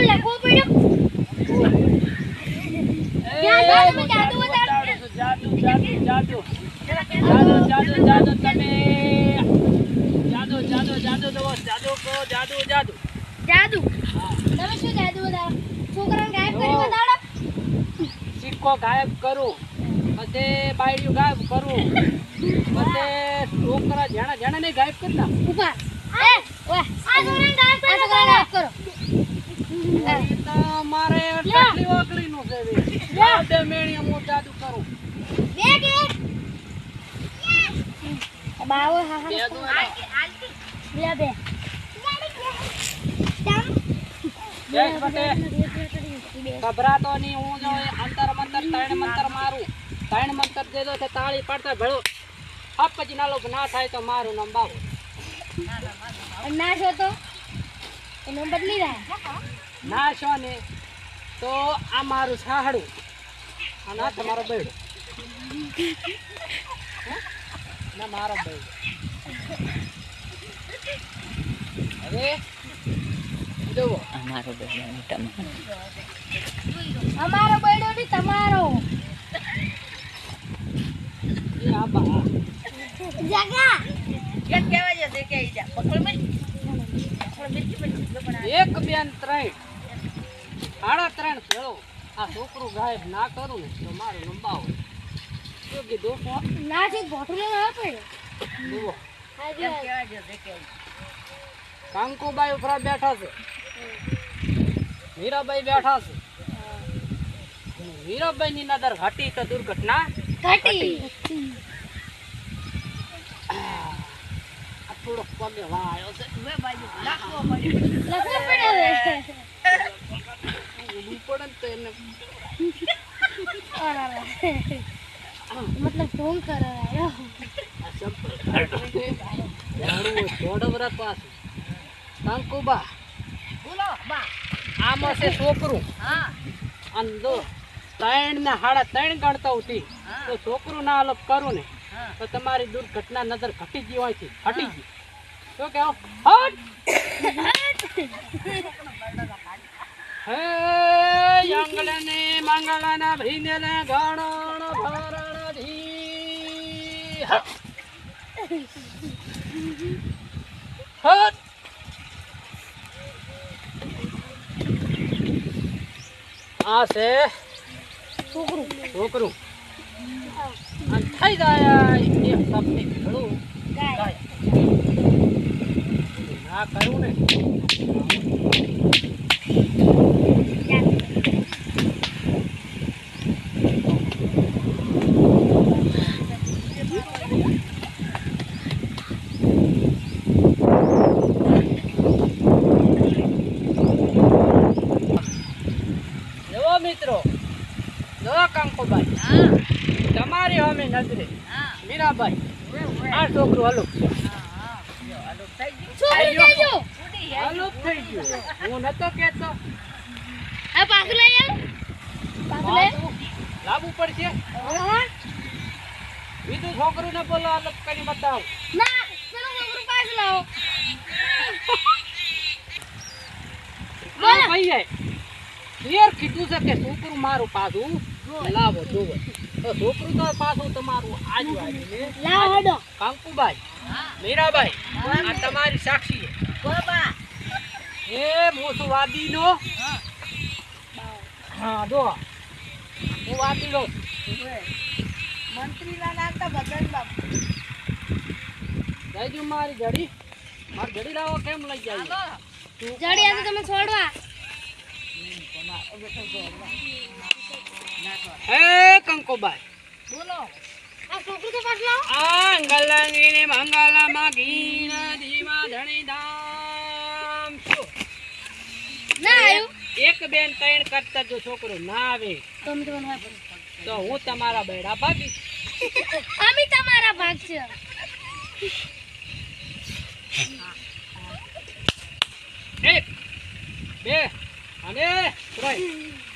લખવો પડ્યો જાદુ તમે શું જાદુ બતાવો છોકરાને ગાયબ કરી બતાડો સિક્કો ગાયબ કરું પછી બાયડીઓ ગાયબ કરું પછી છોકરા જેણા ને ગાયબ કરી ના ઉભા એ ઓય આ છોકરાને ગાયબ કરો મારે ટકલી ઓકલી નું છે બે મેણીઓ હું જાદુ કરું બે કે બાવો હા હા બે ગભરાતો નહીં હું જો અંતર મંતર ત્રણ મંતર મારું ત્રણ મંતર દેજો છે તાળી પાડતા ભેળો અપ પછી ના લોક ના થાય તો મારું નામ બાબુ ના છો તો એનો બદલી રહ્યા ના છો ને તો આ મારું સાહડું અને આ તમારો બેડો ના મારો બેડો હવે જુઓ અમારો બૈડો ની તમારો એ આ બા જગા એક કેવા છે દેખે ઈ જા પકડ મે એક બેન ત્રણ સાડા ત્રણ ભેળો આ છોકરું ગાયબ ના કરું ને તો મારું લંબાવો શું કીધું ના છે ગોઠલો ના પડ્યો જુઓ એક કેવા છે દેખે કાંકુબાઈ ઉપર બેઠા છે મીરાબાઈ બેઠા છે મીરાબાઈ ની નજર ઘટી તો દુર્ઘટના ઘટી આ થોડો પગે વાયો છે બે બાજુ લાખો પડ્યો લખવો પડ્યો ઊભું પડે ને તો એને મતલબ ફોન કરાયો આ ચંપલ દોડવરા પાછું કાંકુબા બોલો બા આમાં છે છોકરું હા અને જો ત્રણ ને સાડા ત્રણ ગણતા ઉઠી તો છોકરું ના અલગ કરું ને તો તમારી દુર્ઘટના નજર ઘટી ગઈ હોય છે ઘટી ગઈ શું કેવો હે અંગલે ને મંગલા ના ભીને ને ગણણ ભરણ ધી હટ આ છે છોકરું અને થઈ જાય એક સપની ભેળું ગાય ના કર્યું ને મિત્રો જો કાંકુબાઈ તમારી અમે નજરે મીરાબાઈ આ છોકરું હલુક હલુક થઈ ગયું હું નતો કેતો આ પાછું લઈ આવ પાછું લઈ લાવવું પડશે બીજું છોકરું ને બોલો અલગ કરી બતાવો ના પેલો છોકરું પાછું લાવો ભાઈ ક્લિયર કીધું છે કે છોકરું મારું પાછું લાવો જોવો તો છોકરું તો પાછું તમારું આજુ લાવો હડો કાંકુબાઈ મીરાબાઈ આ તમારી સાક્ષી છે બાબા એ મોસવાદી નો હા જો હું વાદી લો મંત્રી ના નાતા ભગવાન બાપુ જઈજો મારી ઘડી લાવો કેમ લઈ જાય જડી આ તો તમે છોડવા હે કંકોબાઈ બોલો આ છોકરું તો પાછું લાવો આ અંગલાંગી ને મંગલા માગીન ધીમા ધણી ધામ ના આવ્યું એક બેન ત્રણ કરતા જો છોકરો ના આવે તો અમે તમને તો હું તમારા બેડા ભાગી અમે તમારા ભાગ છે એક બે અને ત્રણ